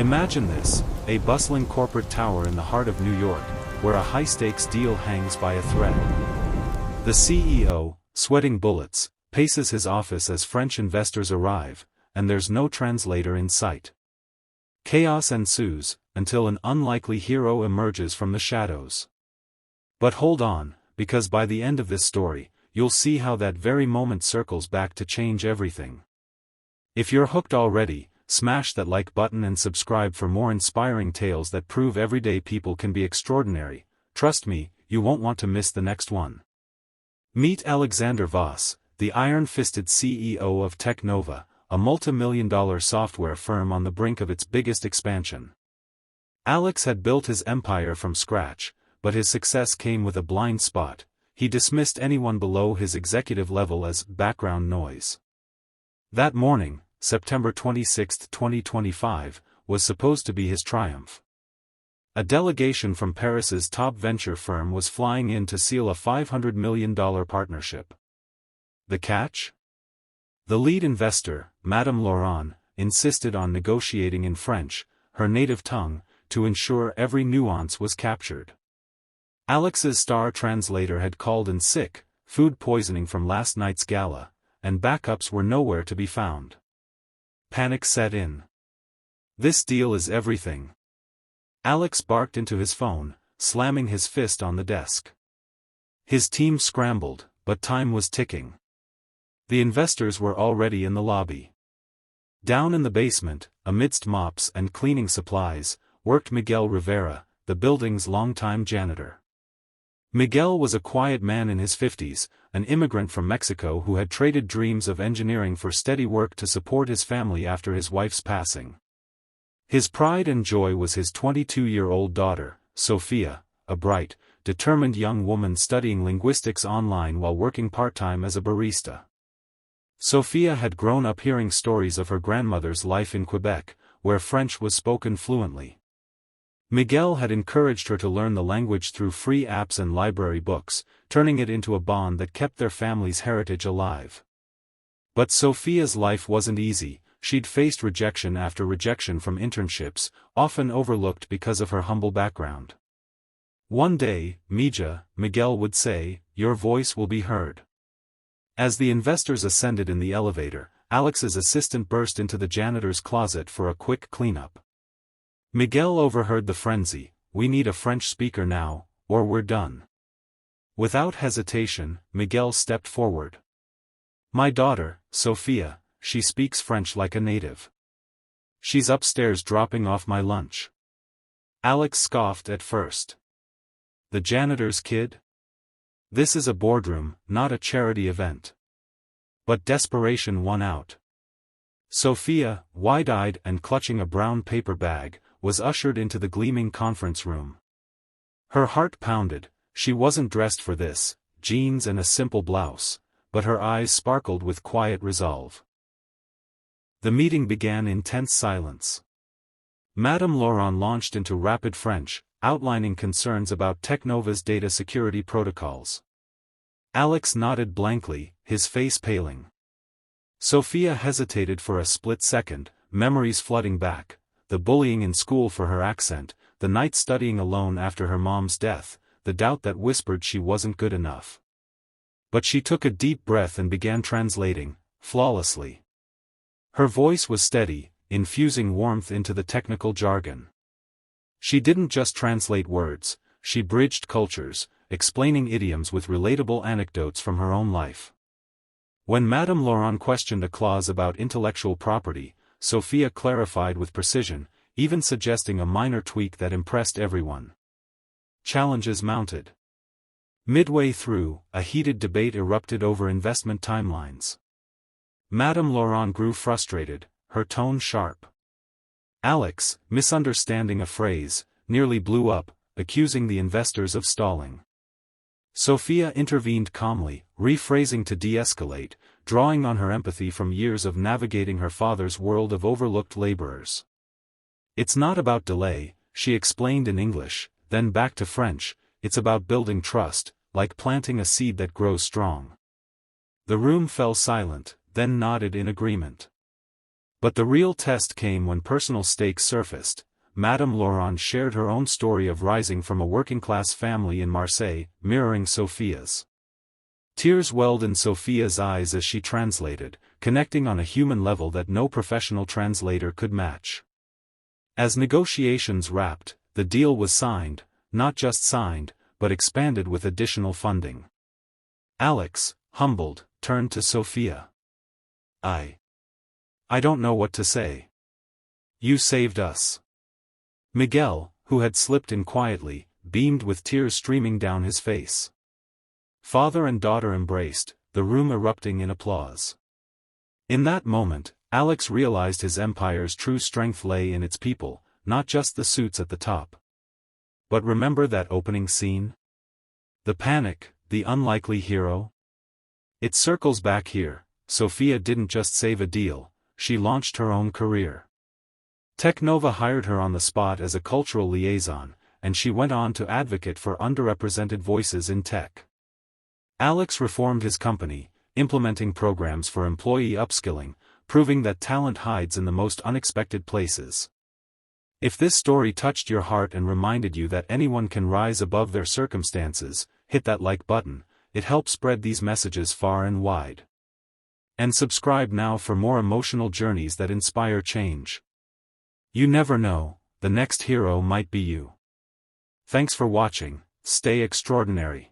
Imagine this, a bustling corporate tower in the heart of New York, where a high-stakes deal hangs by a thread. The CEO, sweating bullets, paces his office as French investors arrive, and there's no translator in sight. Chaos ensues, until an unlikely hero emerges from the shadows. But hold on, because by the end of this story, you'll see how that very moment circles back to change everything. If you're hooked already, smash that like button and subscribe for more inspiring tales that prove everyday people can be extraordinary. Trust me, you won't want to miss the next one. Meet Alexander Voss, the iron-fisted CEO of Technova, a multi-million-dollar software firm on the brink of its biggest expansion. Alex had built his empire from scratch, but his success came with a blind spot. He dismissed anyone below his executive level as background noise. That morning, September 26, 2025, was supposed to be his triumph. A delegation from Paris's top venture firm was flying in to seal a $500 million partnership. The catch? The lead investor, Madame Laurent, insisted on negotiating in French, her native tongue, to ensure every nuance was captured. Alex's star translator had called in sick, food poisoning from last night's gala, and backups were nowhere to be found. Panic set in. This deal is everything. Alex barked into his phone, slamming his fist on the desk. His team scrambled, but time was ticking. The investors were already in the lobby. Down in the basement, amidst mops and cleaning supplies, worked Miguel Rivera, the building's longtime janitor. Miguel was a quiet man in his 50s, an immigrant from Mexico who had traded dreams of engineering for steady work to support his family after his wife's passing. His pride and joy was his 22-year-old daughter, Sophia, a bright, determined young woman studying linguistics online while working part-time as a barista. Sophia had grown up hearing stories of her grandmother's life in Quebec, where French was spoken fluently. Miguel had encouraged her to learn the language through free apps and library books, turning it into a bond that kept their family's heritage alive. But Sophia's life wasn't easy. She'd faced rejection after rejection from internships, often overlooked because of her humble background. One day, Mija, Miguel would say, "Your voice will be heard." As the investors ascended in the elevator, Alex's assistant burst into the janitor's closet for a quick cleanup. Miguel overheard the frenzy. "We need a French speaker now, or we're done." Without hesitation, Miguel stepped forward. "My daughter, Sophia, she speaks French like a native. She's upstairs dropping off my lunch." Alex scoffed at first. "The janitor's kid? This is a boardroom, not a charity event." But desperation won out. Sophia, wide-eyed and clutching a brown paper bag, was ushered into the gleaming conference room. Her heart pounded. She wasn't dressed for this, jeans and a simple blouse, but her eyes sparkled with quiet resolve. The meeting began in tense silence. Madame Laurent launched into rapid French, outlining concerns about Technova's data security protocols. Alex nodded blankly, his face paling. Sophia hesitated for a split second, memories flooding back. The bullying in school for her accent, the night studying alone after her mom's death, the doubt that whispered she wasn't good enough. But she took a deep breath and began translating, flawlessly. Her voice was steady, infusing warmth into the technical jargon. She didn't just translate words, she bridged cultures, explaining idioms with relatable anecdotes from her own life. When Madame Laurent questioned a clause about intellectual property, Sophia clarified with precision, even suggesting a minor tweak that impressed everyone. Challenges mounted. Midway through, a heated debate erupted over investment timelines. Madame Laurent grew frustrated, her tone sharp. Alex, misunderstanding a phrase, nearly blew up, accusing the investors of stalling. Sophia intervened calmly, rephrasing to de-escalate, drawing on her empathy from years of navigating her father's world of overlooked laborers. "It's not about delay," she explained in English, then back to French, "it's about building trust, like planting a seed that grows strong." The room fell silent, then nodded in agreement. But the real test came when personal stakes surfaced. Madame Laurent shared her own story of rising from a working-class family in Marseille, mirroring Sophia's. Tears welled in Sophia's eyes as she translated, connecting on a human level that no professional translator could match. As negotiations wrapped, the deal was signed, not just signed, but expanded with additional funding. Alex, humbled, turned to Sophia. I don't know what to say. You saved us. Miguel, who had slipped in quietly, beamed with tears streaming down his face. Father and daughter embraced, the room erupting in applause. In that moment, Alex realized his empire's true strength lay in its people, not just the suits at the top. But remember that opening scene? The panic, the unlikely hero? It circles back here. Sophia didn't just save a deal, she launched her own career. Technova hired her on the spot as a cultural liaison, and she went on to advocate for underrepresented voices in tech. Alex reformed his company, implementing programs for employee upskilling, proving that talent hides in the most unexpected places. If this story touched your heart and reminded you that anyone can rise above their circumstances, hit that like button. It helps spread these messages far and wide. And subscribe now for more emotional journeys that inspire change. You never know, the next hero might be you. Thanks for watching, stay extraordinary.